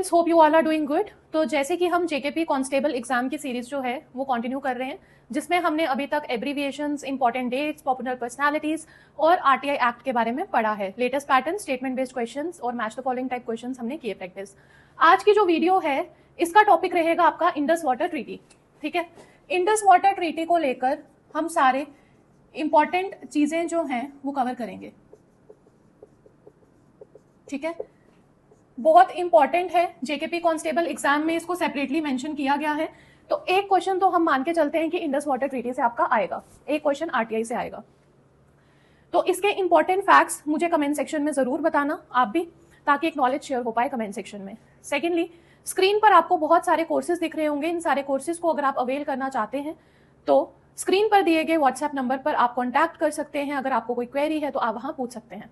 Students, hope you all are doing good. तो जैसे कि हम जेकेपी कांस्टेबल एग्जाम की सीरीज जो है वो कंटिन्यू कर रहे हैं, जिसमें हमने अभी तक abbreviations, important dates, popular personalities और आरटीआई एक्ट के बारे में पढ़ा है। Latest pattern, statement based questions और match the following type questions हमने किए प्रैक्टिस। आज की जो वीडियो है इसका टॉपिक रहेगा आपका इंडस वाटर ट्रीटी। ठीक है, इंडस वाटर ट्रीटी को लेकर हम सारे इंपॉर्टेंट चीजें जो हैं वो कवर करेंगे। ठीक है, बहुत इंपॉर्टेंट है, जेकेपी कांस्टेबल एग्जाम में इसको सेपरेटली मेंशन किया गया है। तो एक क्वेश्चन तो हम मान के चलते हैं कि इंडस वाटर ट्रीटी से आपका आएगा, एक क्वेश्चन आरटीआई से आएगा। तो इसके इंपॉर्टेंट फैक्ट्स मुझे कमेंट सेक्शन में जरूर बताना आप भी, ताकि एक नॉलेज शेयर हो पाए कमेंट सेक्शन में। सेकेंडली, स्क्रीन पर आपको बहुत सारे कोर्सेज दिख रहे होंगे। इन सारे कोर्सेज को अगर आप अवेल करना चाहते हैं तो स्क्रीन पर दिए गए व्हाट्सएप नंबर पर आप कॉन्टैक्ट कर सकते हैं। अगर आपको कोई क्वेरी है तो आप वहां पूछ सकते हैं।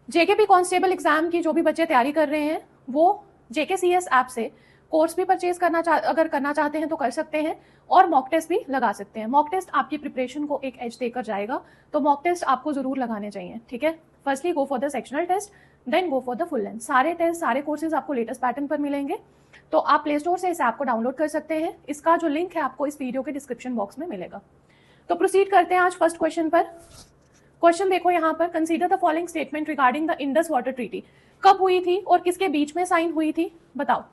जेकेपी कांस्टेबल एग्जाम की जो भी बच्चे तैयारी कर रहे हैं वो जेकेसीएस ऐप से कोर्स भी परचेज अगर करना चाहते हैं तो कर सकते हैं, और मॉक टेस्ट भी लगा सकते हैं। मॉक टेस्ट आपकी प्रिपरेशन को एक एज देकर जाएगा, तो मॉक टेस्ट आपको जरूर लगाने चाहिए। ठीक है, firstly go for the sectional test, then go for the full length. सारे टेस्ट, सारे कोर्सेज आपको लेटेस्ट पैटर्न पर मिलेंगे, तो आप प्ले स्टोर से इस ऐप को डाउनलोड कर सकते हैं। इसका जो लिंक है आपको इस वीडियो के डिस्क्रिप्शन बॉक्स में मिलेगा। तो प्रोसीड करते हैं आज फर्स्ट क्वेश्चन पर। क्वेश्चन देखो यहाँ पर, consider the following statement regarding the Indus water treaty. कब हुई थी और किसके बीच में साइन हुई थी, बताओ।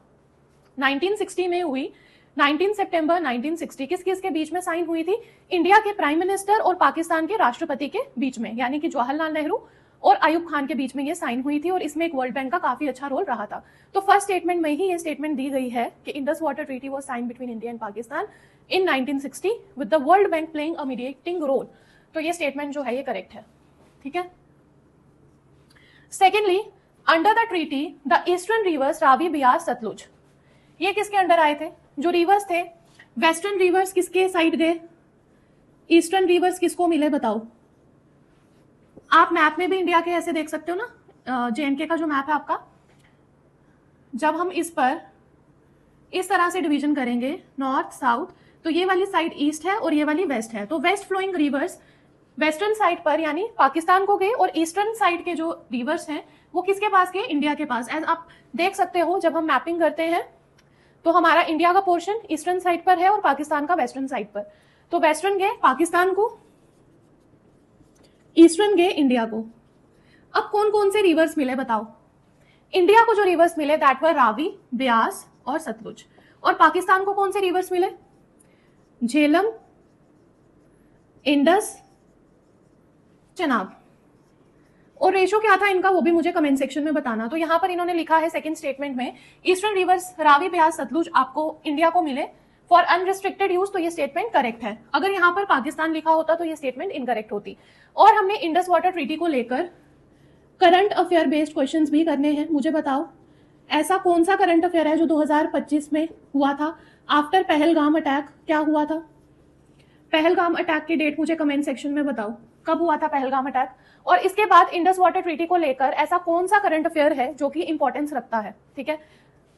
1960 में हुई, 19 सितंबर 1960। किस किस के बीच में साइन हुई थी? इंडिया के प्राइम मिनिस्टर और पाकिस्तान के राष्ट्रपति के बीच में, यानी कि जवाहरलाल नेहरू और अयूब खान के बीच में ये साइन हुई थी, और इसमें एक वर्ल्ड बैंक का काफी अच्छा रोल रहा था। तो फर्स्ट स्टेटमेंट में ही ये स्टेटमेंट दी गई है कि Indus water treaty was sign between India and Pakistan in 1960 with the world bank playing a mediating role. तो ये स्टेटमेंट जो है ये करेक्ट है। ठीक है। Secondly, under the treaty the eastern rivers Ravi, Beas, Sutlej, ये किसके अंडर आए थे? जो रिवर्स थे, वेस्टर्न रिवर्स किसके साइड गए, ईस्टर्न रिवर्स किसको मिले, बताओ। आप मैप में भी इंडिया के ऐसे देख सकते हो ना, जेएंडके का जो मैप है आपका, जब हम इस पर इस तरह से डिवीजन करेंगे नॉर्थ साउथ, तो ये वाली साइड ईस्ट है और ये वाली वेस्ट है। तो west flowing rivers western side पर यानी पाकिस्तान को गए, और ईस्टर्न साइड के जो रिवर्स हैं वो किसके पास गए? इंडिया के पास। एज आप देख सकते हो, जब हम मैपिंग करते हैं तो हमारा इंडिया का पोर्शन ईस्टर्न साइड पर है और पाकिस्तान का वेस्टर्न साइड पर। तो वेस्टर्न गए पाकिस्तान को, ईस्टर्न गए इंडिया को। अब कौन कौन से रिवर्स मिले, बताओ। इंडिया को जो रिवर्स मिले दैट वर रावी, ब्यास और सतलुज। और पाकिस्तान को कौन से रिवर्स मिले? झेलम, इंडस, चनाब। और रेशो क्या था इनका वो भी मुझे कमेंट सेक्शन में बताना। तो यहां पर इन्होंने लिखा है सेकंड स्टेटमेंट में, ईस्टर्न रिवर्स रावी, ब्यास, सतलुज आपको इंडिया को मिले फॉर अनरिस्ट्रिक्टेड यूज। तो ये स्टेटमेंट करेक्ट है। अगर यहां पर पाकिस्तान लिखा होता तो ये स्टेटमेंट इनकरेक्ट होती। और हमने इंडस वाटर ट्रीटी को लेकर करंट अफेयर बेस्ड क्वेश्चंस भी करने हैं। मुझे बताओ, ऐसा कौन सा करंट अफेयर है जो 2025 में हुआ था आफ्टर पहलगाम अटैक? क्या हुआ था? पहलगाम अटैक की डेट मुझे कमेंट सेक्शन में बताओ, कब हुआ था पहलगाम अटैक। और इसके बाद इंडस वाटर ट्रीटी को लेकर ऐसा कौन सा करंट अफेयर है जो कि इंपॉर्टेंस रखता है? ठीक है,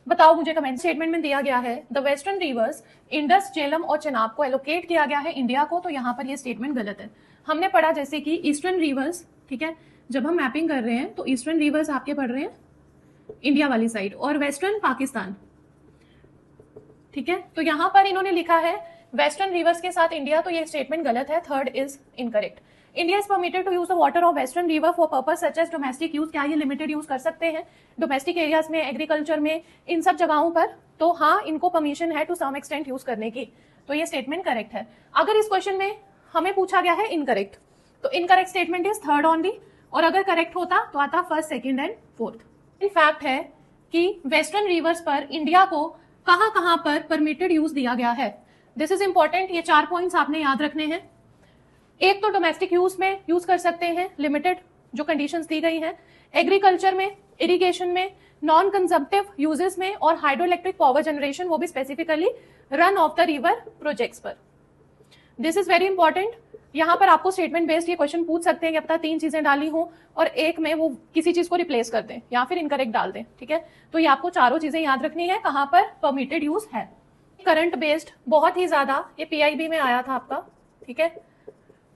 बताओ मुझे कमेंट। स्टेटमेंट में दिया गया है the western rivers Indus, Jhelum और चनाब को एलोकेट किया गया है इंडिया को, तो यहाँ पर ये स्टेटमेंट गलत है। हमने पढ़ा जैसे कि ईस्टर्न रिवर्स, ठीक है, जब हम मैपिंग कर रहे हैं तो ईस्टर्न रिवर्स आपके पढ़ रहे हैं इंडिया वाली साइड और वेस्टर्न पाकिस्तान। ठीक है, तो यहां पर इन्होंने लिखा है वेस्टर्न रिवर्स के साथ इंडिया, तो ये स्टेटमेंट गलत है। Third is incorrect. India is permitted to use the water of western river for purpose such as domestic use. क्या ये लिमिटेड यूज कर सकते हैं डोमेस्टिक एरियाज में, एग्रीकल्चर में, इन सब जगहों पर? तो हाँ, इनको परमिशन है टू सम एक्सटेंट यूज करने की। तो ये स्टेटमेंट करेक्ट है। अगर इस क्वेश्चन में हमें पूछा गया है इनकरेक्ट, तो incorrect statement is third only, और अगर करेक्ट होता तो आता first, second and fourth. In fact है कि वेस्टर्न रिवर्स पर इंडिया को कहां पर परमिटेड यूज दिया गया है। This is important. ये 4 पॉइंट्स आपने याद रखने हैं। एक तो डोमेस्टिक यूज में यूज कर सकते हैं, लिमिटेड जो कंडीशंस दी गई हैं, एग्रीकल्चर में, इरिगेशन में, नॉन कंजम्पटिव यूजेस में, और हाइड्रो इलेक्ट्रिक पावर जनरेशन, वो भी specifically run of the river projects पर। This is very important. यहां पर आपको स्टेटमेंट बेस्ड ये क्वेश्चन पूछ सकते हैं कि अब तक 3 चीजें डाली हो और एक में वो किसी चीज को रिप्लेस कर दें या फिर इनकरेक्ट डाल दें। ठीक है, तो ये आपको चारों चीजें याद रखनी है कहां पर परमिटेड यूज है। करंट बेस्ड बहुत ही ज्यादा, ये पीआईबी में आया था आपका। ठीक है,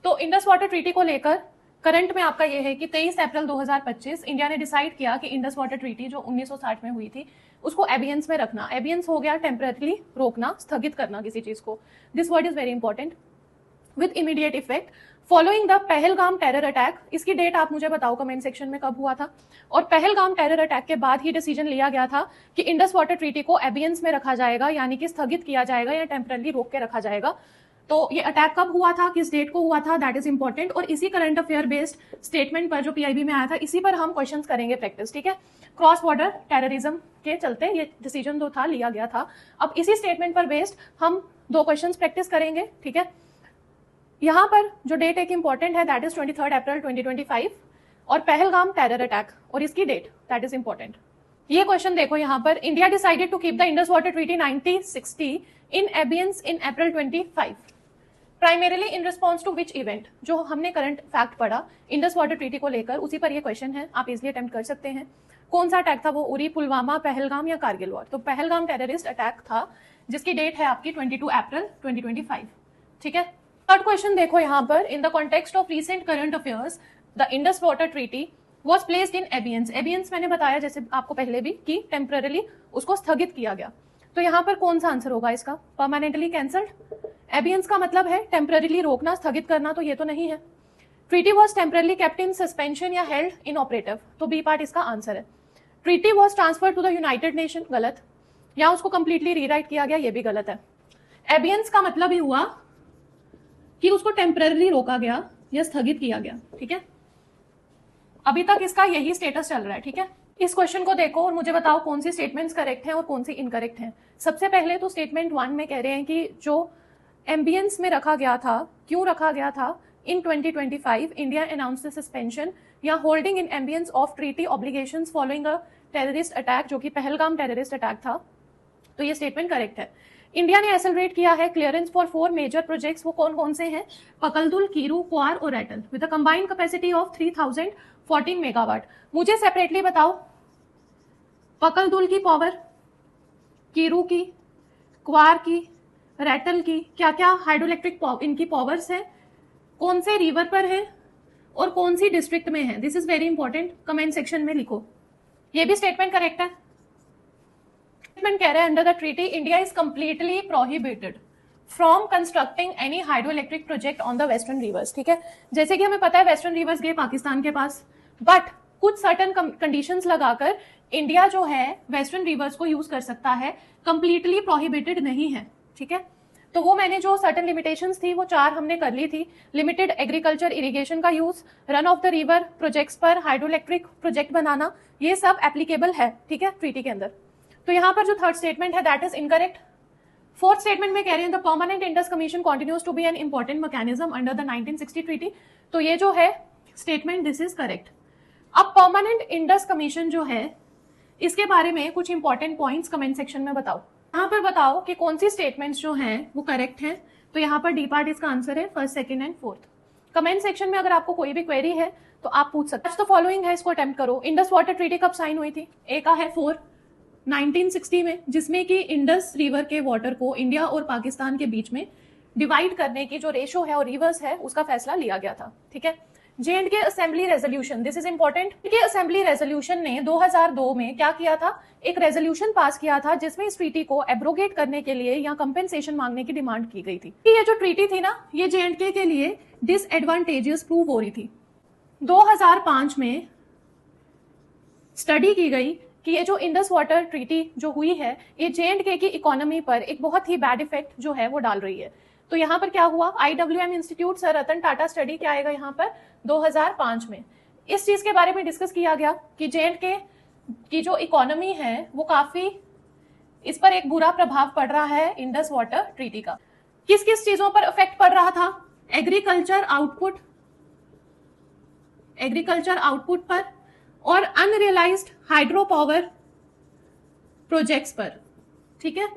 तो इंडस वाटर ट्रीटी को लेकर करंट में आपका ये है कि 23 अप्रैल 2025 इंडिया ने डिसाइड किया कि इंडस वाटर ट्रीटी जो 1960 में हुई थी उसको एबियंस में रखना। एबियंस हो गया टेम्पररी रोकना, स्थगित करना किसी चीज को। This word is very important. With immediate effect following the Pahalgam terror attack, इसकी डेट आप मुझे बताओ कमेंट सेक्शन में कब हुआ था। और पहलगाम टेरर अटैक के बाद ही डिसीजन लिया गया था कि इंडस वाटर ट्रीटी को एबियंस में रखा जाएगा, यानी कि स्थगित किया जाएगा या टेम्पररी रोक के रखा जाएगा। तो ये अटैक कब हुआ था, किस डेट को हुआ था, दैट इज इंपॉर्टेंट। और इसी करंट अफेयर बेस्ड स्टेटमेंट पर जो पीआईबी में आया था, इसी पर हम क्वेश्चन करेंगे प्रैक्टिस, ठीक है। क्रॉस बॉर्डर टेररिज्म के चलते ये डिसीजन जो था लिया गया था। अब इसी स्टेटमेंट पर बेस्ड हम 2 क्वेश्चन प्रैक्टिस करेंगे, ठीक है। यहां पर जो डेट एक इंपॉर्टेंट है दैट इज 23 अप्रैल 2025 और पहलगाम टेरर अटैक और इसकी डेट दैट इज इंपॉर्टेंट। ये क्वेश्चन देखो यहां पर, India decided to keep the Indus water treaty 1960 in abeyance in April 25 primarily in response to which event. जो हमने करंट फैक्ट पढ़ा इंडस वाटर ट्रीटी को लेकर, उसी पर ये क्वेश्चन है, आप इजिली अटेम्प्ट कर सकते हैं। कौन सा अटैक था वो, उरी, पुलवामा, पहलगाम या कारगिल वॉर। तो पहलगाम टेररिस्ट अटैक था जिसकी डेट है आपकी 22 अप्रैल 2025, ठीक है। थर्ड क्वेश्चन देखो यहाँ पर, in the context of recent current affairs the Indus water treaty was placed in abeyance. Abeyance मैंने बताया जैसे आपको पहले भी कि टेम्पररी उसको स्थगित किया गया। तो यहाँ पर कौन सा आंसर होगा इसका, परमानेंटली कैंसल्ड। एबियंस का मतलब है टेम्पररी रोकना, स्थगित करना, तो ये तो नहीं है। Treaty was temporary kept in suspension या हेल्ड इन ऑपरेटिव, तो बी पार्ट इसका आंसर है। Treaty was transfer to the United Nation, गलत। या उसको कंप्लीटली रीराइट किया गया, ये भी गलत है। एबियंस का मतलब ही हुआ कि उसको टेम्पररी रोका गया या स्थगित किया गया, ठीक है। अभी तक इसका यही स्टेटस चल रहा है, ठीक है। इस क्वेश्चन को देखो और मुझे बताओ कौन सी स्टेटमेंट्स करेक्ट हैं और कौन सी इनकरेक्ट हैं। सबसे पहले तो स्टेटमेंट 1 में कह रहे हैं कि जो एम्बियंस में रखा गया था, क्यों रखा गया था, इन 2025 इंडिया अनाउंस्ड द सस्पेंशन या holding in ambience of treaty obligations following a terrorist attack, जो कि पहलगाम टेररिस्ट अटैक था। तो ये स्टेटमेंट करेक्ट है। इंडिया ने एक्सेलरेट किया है क्लियरेंस फॉर 4 मेजर प्रोजेक्ट्स, वो कौन कौन से हैं, पकलदुल, कीरू, क्वार और Ratle, with a combined capacity of 3014 megawatt. मुझे सेपरेटली बताओ पकलदुल की पावर, कीरू की, क्वार की, रैटल की, क्या क्या हाइड्रोइलेक्ट्रिक इनकी पावर्स है, कौन से रिवर पर है और कौन सी डिस्ट्रिक्ट में है। This is very important, comment section में लिखो। ये भी स्टेटमेंट करेक्ट है। स्टेटमेंट कह रहा है under the treaty India is completely prohibited from constructing any hydroelectric project on the western rivers, ठीक है। जैसे कि हमें पता है वेस्टर्न रिवर्स गए पाकिस्तान के पास, बट कुछ सर्टन कंडीशंस लगाकर इंडिया जो है वेस्टर्न रिवर्स को यूज कर सकता है, कंप्लीटली प्रोहिबिटेड नहीं है, ठीक है। तो वो मैंने जो सर्टन लिमिटेशंस थी वो 4 हमने कर ली थी। लिमिटेड एग्रीकल्चर इरिगेशन का use, run of the river projects पर हाइड्रोइलेक्ट्रिक प्रोजेक्ट बनाना, ये सब एप्लीकेबल है, ठीक है, ट्रीटी के अंदर। तो यहां पर जो थर्ड स्टेटमेंट है that is incorrect. Fourth statement में कह रहे हैं the permanent Indus commission continues to be an important mechanism under the 1960 treaty. तो ये जो है स्टेटमेंट दिस इज करेक्ट। अब परमानेंट इंडस कमीशन जो है इसके बारे में कुछ इंपॉर्टेंट पॉइंट्स कमेंट सेक्शन में बताओ। यहाँ पर बताओ कि कौन सी स्टेटमेंट्स जो हैं वो करेक्ट हैं। तो यहाँ पर डी पार्ट इसका आंसर है, first, second and fourth. Comment section में अगर आपको कोई भी क्वेरी है तो आप पूछ सकते हैं। तो फॉलोइंग है, इसको अटेम्प्ट करो। इंडस वाटर ट्रीटी कब साइन हुई थी, ए का है 4 1960 में, जिसमें कि इंडस रिवर के वाटर को इंडिया और पाकिस्तान के बीच में डिवाइड करने की जो रेशो है और रिवर्स है उसका फैसला लिया गया था, ठीक है। J&K assembly resolution, this is important. के असेंबली रेजोल्यूशन ने 2002 में क्या किया था, एक रेजोल्यूशन पास किया था जिसमें इस ट्रीटी को एब्रोगेट करने के लिए या कंपेंसेशन मांगने की डिमांड की गई थी। ये जो ट्रीटी थी ना, ये J&K के लिए डिसएडवांटेजियस प्रूव हो रही थी। 2005 में स्टडी की गई कि ये जो इंडस वाटर ट्रीटी जो हुई है ये J&K की इकोनॉमी पर एक बहुत ही बैड इफेक्ट जो है वो डाल रही है। तो यहाँ पर क्या हुआ, IWM institute sir Ratan Tata study क्या आएगा यहाँ पर 2005 में इस चीज के बारे में डिस्कस किया गया कि J&K की जो इकोनॉमी है वो काफी, इस पर एक बुरा प्रभाव पड़ रहा है इंडस वाटर ट्रीटी का। किस किस चीजों पर इफेक्ट पड़ रहा था, एग्रीकल्चर आउटपुट पर और अनरियलाइज्ड हाइड्रो पावर प्रोजेक्ट्स पर, ठीक है।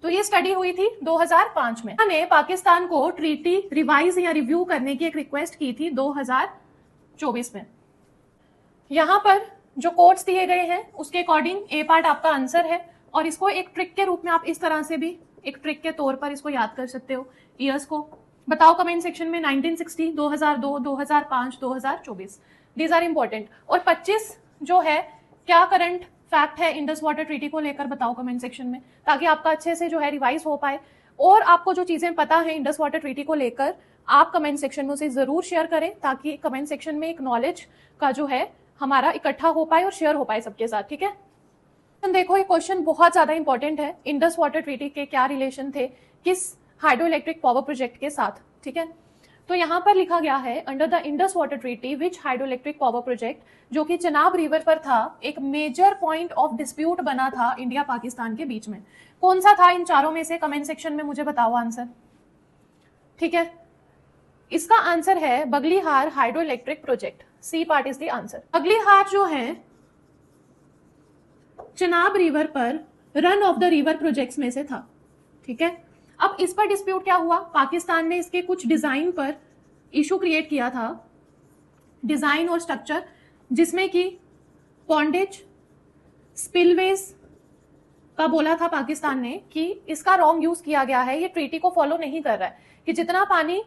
तो ये स्टडी हुई थी 2005 में। ने पाकिस्तान को ट्रीटी रिवाइज या रिव्यू करने की एक रिक्वेस्ट की थी 2024 में। यहां पर जो कोट्स दिए गए हैं उसके अकॉर्डिंग ए पार्ट आपका आंसर है और इसको एक ट्रिक के रूप में आप इस तरह से भी एक ट्रिक के तौर पर इसको याद कर सकते हो। ईयर्स को बताओ कमेंट सेक्शन में, 1960, 2002, 2005, 2024, दीज आर इंपॉर्टेंट। और 25 जो है क्या करंट फैक्ट है इंडस वाटर ट्रीटी को लेकर, बताओ कमेंट सेक्शन में, ताकि आपका अच्छे से जो है रिवाइज हो पाए। और आपको जो चीजें पता है इंडस वाटर ट्रीटी को लेकर, आप कमेंट सेक्शन में उसे जरूर शेयर करें, ताकि कमेंट सेक्शन में एक नॉलेज का जो है हमारा इकट्ठा हो पाए और शेयर हो पाए सबके साथ, ठीक है। देखो ये क्वेश्चन बहुत ज्यादा इंपॉर्टेंट है, इंडस वाटर ट्रीटी के क्या रिलेशन थे किस हाइड्रो इलेक्ट्रिक पावर प्रोजेक्ट के साथ, ठीक है। तो यहां पर लिखा गया है, under the Indus water treaty which hydro electric power project, जो कि चनाब रिवर पर था, एक मेजर पॉइंट ऑफ डिस्प्यूट बना था इंडिया पाकिस्तान के बीच में। कौन सा था इन चारों में से, कमेंट सेक्शन में मुझे बताओ आंसर, ठीक है। इसका आंसर है Baglihar hydro electric project, C part is the answer. Baglihar जो है चनाब रिवर पर run of the river projects में से था, ठीक है। अब इस पर डिस्प्यूट क्या हुआ, पाकिस्तान ने इसके कुछ डिजाइन पर इशू क्रिएट किया था, डिजाइन और स्ट्रक्चर, जिसमें कि पॉन्डेज, स्पिलवेज का बोला था पाकिस्तान ने कि इसका रॉन्ग यूज किया गया है, ये ट्रीटी को फॉलो नहीं कर रहा है, कि जितना पानी,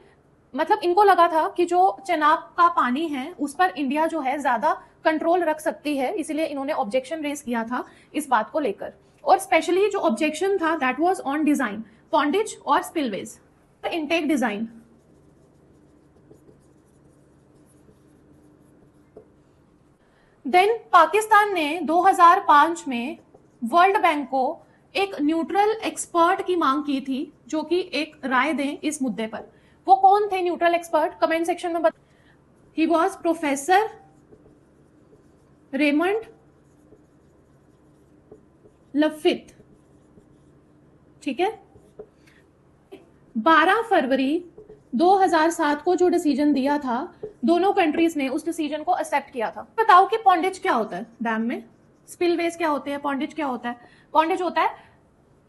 मतलब इनको लगा था कि जो चनाब का पानी है उस पर इंडिया जो है ज्यादा कंट्रोल रख सकती है, इसलिए इन्होंने ऑब्जेक्शन रेज किया था इस बात को लेकर। और स्पेशली जो ऑब्जेक्शन था that was on design, pondage और spillways. Intake design, then Pakistan ने 2005 में वर्ल्ड बैंक को एक न्यूट्रल एक्सपर्ट की मांग की थी, जो कि एक राय दें इस मुद्दे पर। वो कौन थे न्यूट्रल एक्सपर्ट, कमेंट सेक्शन में बता। ही वॉज प्रोफेसर रेमंड लफित, ठीक है। 12 फरवरी 2007 को जो डिसीजन दिया था, दोनों कंट्रीज ने उस डिसीजन को एक्सेप्ट किया था। बताओ कि पॉन्डेज क्या होता है डैम में, स्पिलवेज क्या होते हैं, पॉन्डेज क्या होता है। पॉन्डेज होता है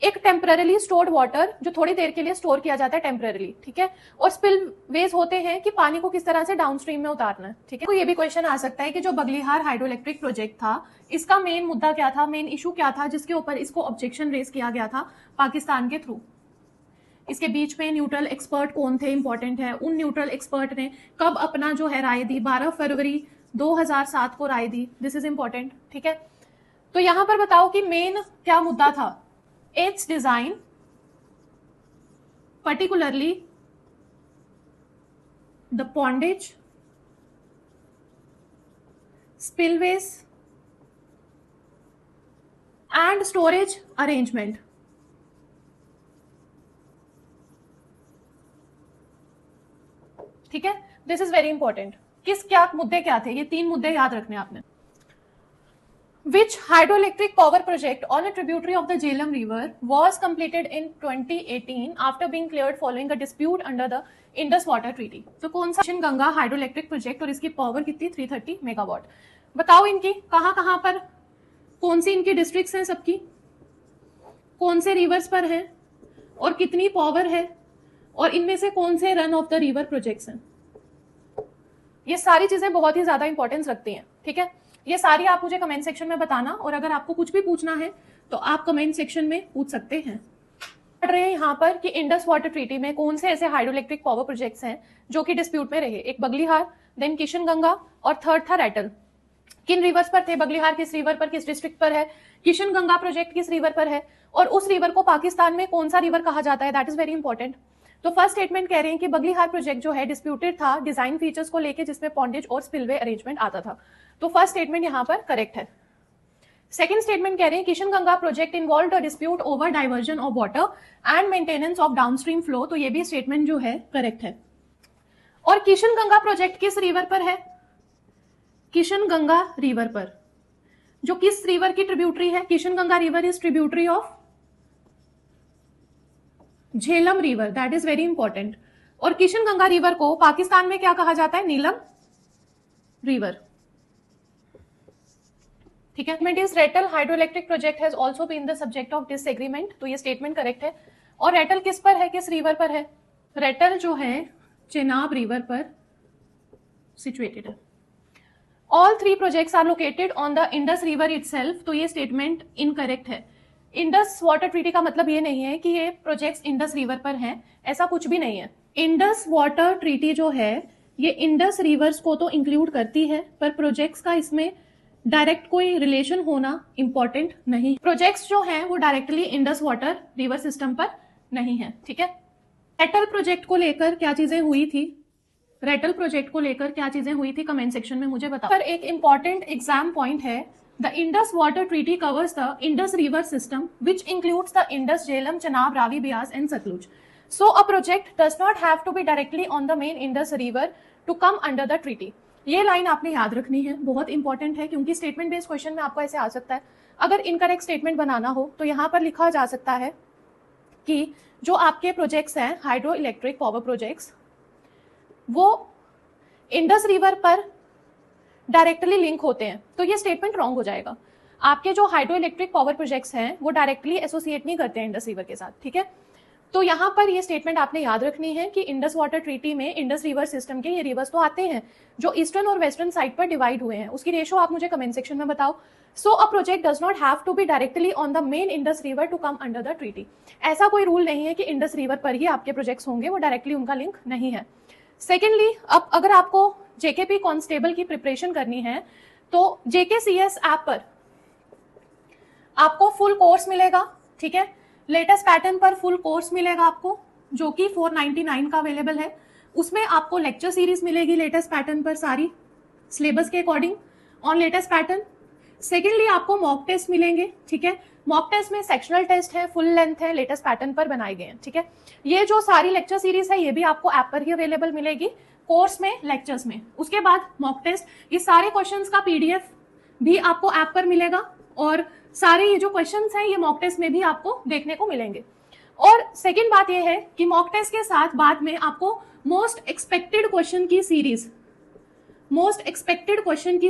एक टेम्पररी स्टोर्ड वाटर जो थोड़ी देर के लिए स्टोर किया जाता है टेम्पररी, ठीक है। और स्पिलवेज होते हैं कि पानी को किस तरह से डाउनस्ट्रीम में उतारना है, ठीक है। तो ये भी क्वेश्चन आ सकता है कि जो बगलीहार हाइड्रो इलेक्ट्रिक प्रोजेक्ट था, इसका मेन मुद्दा क्या था, मेन इशू क्या था जिसके ऊपर इसको ऑब्जेक्शन रेज किया गया था पाकिस्तान के थ्रू। इसके बीच में न्यूट्रल एक्सपर्ट कौन थे, इंपॉर्टेंट है। उन न्यूट्रल एक्सपर्ट ने कब अपना जो है राय दी, 12 फरवरी 2007 को राय दी, दिस इज इंपॉर्टेंट, ठीक है। तो यहां पर बताओ कि मेन क्या मुद्दा था, it's design, particularly the pondage, spillways and storage arrangement। ठीक है, दिस इज वेरी इंपॉर्टेंट। किस क्या मुद्दे क्या थे, ये 3 मुद्दे याद रखने आपने। Which hydroelectric power project on a tributary of the Jhelum River was completed in 2018 after being cleared following a dispute under the Indus Water Treaty? तो कौन सा गंगा हाइड्रोइलेक्ट्रिक प्रोजेक्ट, और इसकी पावर कितनी, 330 मेगावाट। बताओ इनकी कहां पर, कौन सी इनकी डिस्ट्रिक्ट्स हैं सबकी, कौन से रिवर्स पर है और कितनी पावर है, और इनमें से कौन से run of the river projects हैं। ये सारी चीजें बहुत ही ज्यादा इंपॉर्टेंस रखती हैं, ठीक है। ये सारी आप मुझे कमेंट सेक्शन में बताना, और अगर आपको कुछ भी पूछना है तो आप कमेंट सेक्शन में पूछ सकते हैं। पढ़ रहे हैं यहाँ पर कि इंडस वाटर ट्रीटी में कौन से ऐसे हाइड्रोइलेक्ट्रिक पावर प्रोजेक्ट्स हैं जो कि डिस्प्यूट में रहे। एक बगलीहार, देन किशन गंगा, और थर्ड था रैटल। किन रिवर्स पर थे, बगलीहार किस रिवर पर, किस डिस्ट्रिक्ट पर है, किशन गंगा प्रोजेक्ट किस रिवर पर है, और उस रिवर को पाकिस्तान में कौन सा रिवर कहा जाता है, दैट इज वेरी इंपॉर्टेंट। तो फर्स्ट स्टेटमेंट कह रहे हैं कि बगलीहार प्रोजेक्ट जो है डिस्प्यूटेड था डिजाइन फीचर्स को लेके, जिसमें पॉन्डेज और स्पिलवे अरेंजमेंट आता था। तो फर्स्ट स्टेटमेंट यहां पर करेक्ट है। सेकंड स्टेटमेंट कह रहे हैं Kishan Ganga project involved a dispute over diversion of water and maintenance of downstream flow. तो ये भी स्टेटमेंट जो है करेक्ट है। और किशन गंगा प्रोजेक्ट किस रिवर पर है, किशन गंगा रिवर पर, जो किस रिवर की ट्रिब्यूटरी है, Kishan Ganga river is tributary of Jhelum river, that is very important. और किशन गंगा रिवर को पाकिस्तान में क्या कहा जाता है, नीलम रिवर, ठीक है। Is Ratle hydroelectric project has also been the subject of disagreement. तो ये स्टेटमेंट करेक्ट है। और रेटल किस पर है, किस रिवर पर है, रेटल जो है चेनाब रिवर पर सिचुएटेड है। All 3 projects are located on the Indus river itself. तो ये स्टेटमेंट इनकरेक्ट है। इंडस वाटर ट्रीटी का मतलब ये नहीं है कि ये प्रोजेक्ट्स इंडस रिवर पर हैं, ऐसा कुछ भी नहीं है। इंडस वाटर ट्रीटी जो है ये इंडस रिवर्स को तो इंक्लूड करती है, पर प्रोजेक्ट्स का इसमें डायरेक्ट कोई रिलेशन होना इंपॉर्टेंट नहीं। प्रोजेक्ट्स जो हैं वो directly Indus water river system पर नहीं है, ठीक है। रेटल प्रोजेक्ट को लेकर क्या चीजें हुई थी, रेटल प्रोजेक्ट को लेकर क्या चीजें हुई थी, कमेंट सेक्शन में मुझे बताओ। पर एक इंपॉर्टेंट एग्जाम पॉइंट है, the Indus water treaty covers the Indus river system which includes the Indus, Jhelum, Chenab, Ravi, Beas and Sutlej. So a project does not have to be directly on the main Indus river to come under the treaty. ये line आपने याद रखनी है, बहुत important है, क्योंकि statement based question में आपको ऐसे आ सकता है। अगर इनकरेक्ट स्टेटमेंट बनाना हो तो यहाँ पर लिखा जा सकता है कि जो आपके प्रोजेक्ट्स हैं हाइड्रो इलेक्ट्रिक पावर प्रोजेक्ट्स, वो इंडस रिवर पर डायरेक्टली लिंक होते हैं, तो ये स्टेटमेंट रॉन्ग हो जाएगा। आपके जो हाइड्रो इलेक्ट्रिक पावर प्रोजेक्ट्स हैं वो डायरेक्टली एसोसिएट नहीं करते हैं इंडस रिवर के साथ, ठीक है। तो यहाँ पर ये स्टेटमेंट आपने याद रखनी है कि इंडस वाटर ट्रीटी में इंडस रिवर सिस्टम के ये रिवर्स तो आते हैं जो ईस्टर्न और वेस्टर्न साइड पर डिवाइड हुए हैं, उसकी रेशो आप मुझे कमेंट सेक्शन में बताओ। So a project does not have to be directly on the main Indus river to come under the treaty. ऐसा कोई रूल नहीं है कि इंडस रिवर पर ही आपके प्रोजेक्ट्स होंगे, वो डायरेक्टली उनका लिंक नहीं है। सेकेंडली, अब अगर आपको जेकेपी कांस्टेबल की प्रिपरेशन करनी है तो जेकेसीएस ऐप पर आपको फुल कोर्स मिलेगा, ठीक है। लेटेस्ट पैटर्न पर फुल कोर्स मिलेगा आपको, जो कि 499 का अवेलेबल है। उसमें आपको लेक्चर सीरीज मिलेगी लेटेस्ट पैटर्न पर, सारी सिलेबस के according on latest pattern. Secondly, आपको मॉक टेस्ट मिलेंगे, ठीक है। मॉक टेस्ट में सेक्शनल टेस्ट है, फुल लेंथ है, लेटेस्ट पैटर्न पर बनाए गए हैं, ठीक है। ये जो सारी लेक्चर सीरीज है ये भी आपको ऐप पर ही अवेलेबल मिलेगी, कोर्स में, लेक्चर्स में। उसके बाद मॉक टेस्ट, ये सारे क्वेश्चंस का पीडीएफ भी आपको ऐप पर मिलेगा, और सारे ये जो क्वेश्चंस हैं ये मॉक टेस्ट में भी आपको देखने को मिलेंगे। और सेकंड बात ये है कि मॉक टेस्ट के साथ बाद में आपको मोस्ट एक्सपेक्टेड क्वेश्चन की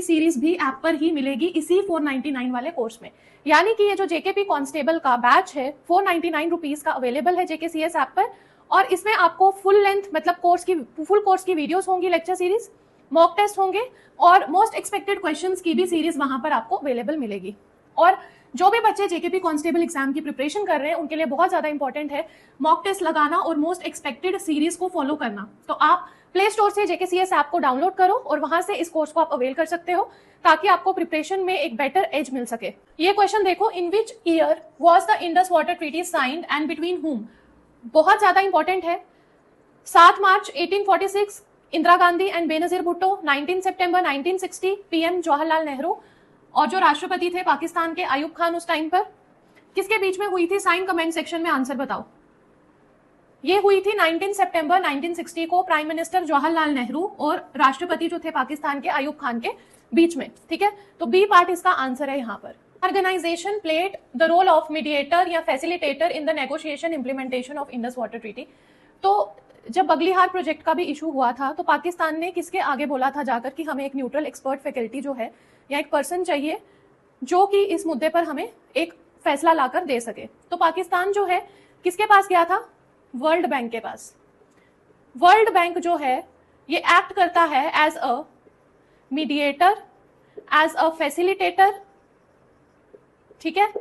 सीरीज भी ऐप पर ही मिलेगी, इसी 499 वाले कोर्स में। यानी कि ये जो जेकेपी कांस्टेबल का बैच है 499 रुपीज का अवेलेबल है जेकेसीएस ऐप पर, और इसमें आपको फुल लेंथ मतलब फुल कोर्स की वीडियोस होंगी, लेक्चर सीरीज, मॉक टेस्ट होंगे, और मोस्ट एक्सपेक्टेड क्वेश्चंस की भी सीरीज वहां पर आपको अवेलेबल मिलेगी। और जो भी बच्चे जेकेपी कांस्टेबल एग्जाम की प्रिपरेशन कर रहे हैं उनके लिए बहुत ज्यादा इंपॉर्टेंट है मॉक टेस्ट लगाना और मोस्ट एक्सपेक्टेड सीरीज को फॉलो करना। तो आप प्ले स्टोर से जेकेसीएस ऐप को डाउनलोड करो और वहां से इस कोर्स को आप अवेल कर सकते हो, ताकि आपको प्रिपरेशन में एक बेटर एज मिल सके। ये क्वेश्चन देखो, in which year was the Indus water treaty signed and between whom. बहुत ज्यादा इंपॉर्टेंट है। 7 मार्च 1846 इंदिरा गांधी एंड बेनजीर भुट्टो, 19 सितंबर 1960 पीएम जवाहरलाल नेहरू, और जो राष्ट्रपति थे पाकिस्तान के आयुब खान उस टाइम पर, किसके बीच में हुई थी? साइन कमेंट सेक्शन में आंसर बताओ। ये हुई थी 19 सितंबर 1960 को प्राइम मिनिस्टर जवाहरलाल नेहरू और राष्ट्रपति जो थे पाकिस्तान के आयुब खान के बीच में, ठीक है। तो बी पार्ट इसका आंसर है यहाँ पर। Organization played the role of mediator या facilitator in the negotiation implementation of Indus water treaty. तो जब बगलीहार प्रोजेक्ट का भी इशू हुआ था तो पाकिस्तान ने किसके आगे बोला था जाकर कि हमें एक न्यूट्रल एक्सपर्ट फैकल्टी जो है या एक पर्सन चाहिए जो कि इस मुद्दे पर हमें एक फैसला लाकर दे सके। तो पाकिस्तान जो है किसके पास गया था? वर्ल्ड बैंक के पास। वर्ल्ड बैंक जो है ये एक्ट करता है as a mediator, as a facilitator, ठीक है।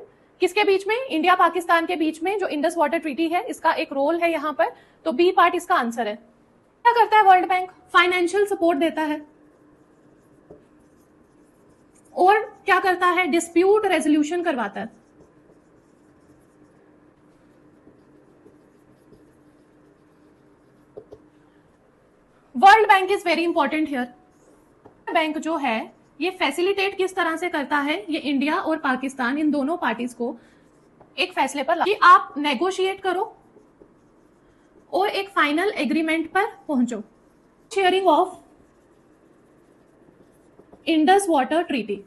किसके बीच में? इंडिया पाकिस्तान के बीच में जो इंडस वाटर ट्रीटी है इसका एक रोल है यहाँ पर। तो बी पार्ट इसका आंसर है। क्या करता है वर्ल्ड बैंक? फाइनेंशियल सपोर्ट देता है। और क्या करता है? डिस्प्यूट रेजोल्यूशन करवाता है। World bank is very important here. Bank जो है ये फैसिलिटेट किस तरह से करता है? ये इंडिया और पाकिस्तान इन दोनों पार्टीज को एक फैसले पर कि आप नेगोशिएट करो और एक फाइनल एग्रीमेंट पर पहुंचो। Sharing of Indus water treaty.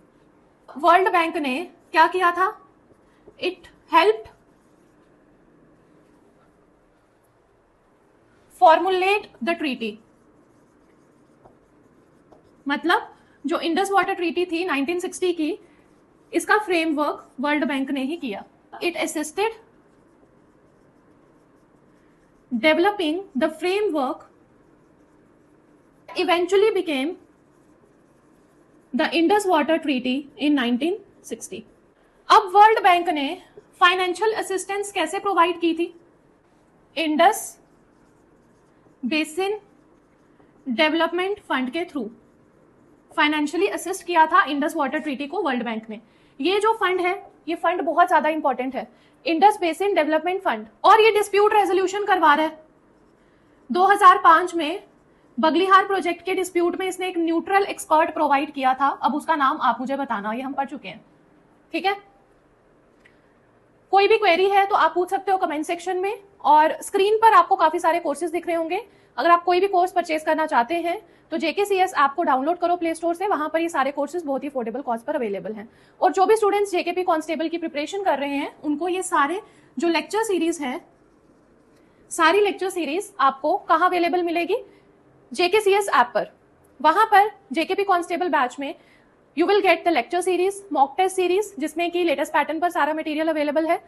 World bank ने क्या किया था? It helped formulate the treaty. मतलब जो इंडस वाटर ट्रीटी थी 1960 की, इसका फ्रेमवर्क वर्ल्ड बैंक ने ही किया। It assisted developing the framework eventually became the Indus water treaty in 1960। अब वर्ल्ड बैंक ने फाइनेंशियल असिस्टेंस कैसे प्रोवाइड की थी? इंडस बेसिन डेवलपमेंट फंड के थ्रू। फाइनेंशियली असिस्ट किया था इंडस वाटर ट्रीटी को वर्ल्ड बैंक ने। ये जो फंड है, ये फंड बहुत ज्यादा इंपॉर्टेंट है, इंडस बेसिन डेवलपमेंट फंड, और ये डिस्प्यूट रेजोल्यूशन करवा रहा है। 2005 में बगलिहार प्रोजेक्ट के डिस्प्यूट में इसने एक न्यूट्रल एक्सपर्ट प्रोवाइड किया था, अब उसका नाम आप मुझे बताना, ये हम पढ़ चुके हैं, ठीक है। कोई भी क्वेरी है तो आप पूछ सकते हो कमेंट सेक्शन में, और स्क्रीन पर आपको काफी सारे कोर्सेज दिख रहे होंगे। अगर आप कोई भी कोर्स परचेज करना चाहते हैं तो JKCS ऐप को डाउनलोड करो प्ले स्टोर से, वहां पर ये सारे कोर्सेज बहुत ही अफोर्डेबल कॉस्ट पर अवेलेबल हैं। और जो भी स्टूडेंट्स JKP कांस्टेबल की प्रिपरेशन कर रहे हैं उनको ये सारे जो लेक्चर सीरीज है, सारी लेक्चर सीरीज आपको कहाँ अवेलेबल मिलेगी? JKCS ऐप पर। वहां पर JKP कांस्टेबल बैच में you will get the lecture series, mock test series जिसमें कि लेटेस्ट पैटर्न पर सारा मटेरियल अवेलेबल है,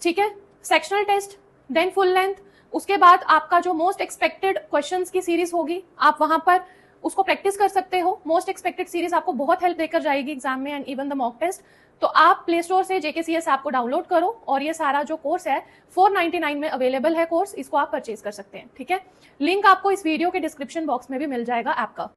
ठीक है, sectional test, then full length, उसके बाद आपका जो मोस्ट एक्सपेक्टेड क्वेश्चंस की सीरीज होगी, आप वहां पर उसको प्रैक्टिस कर सकते हो। मोस्ट एक्सपेक्टेड सीरीज आपको बहुत हेल्प देकर जाएगी एग्जाम में, and even the mock test. तो आप प्ले स्टोर से JKCS ऐप को डाउनलोड करो, और ये सारा जो कोर्स है 499 में अवेलेबल है कोर्स, इसको आप परचेज कर सकते हैं, ठीक है। लिंक आपको इस वीडियो के डिस्क्रिप्शन बॉक्स में भी मिल जाएगा ऐप का।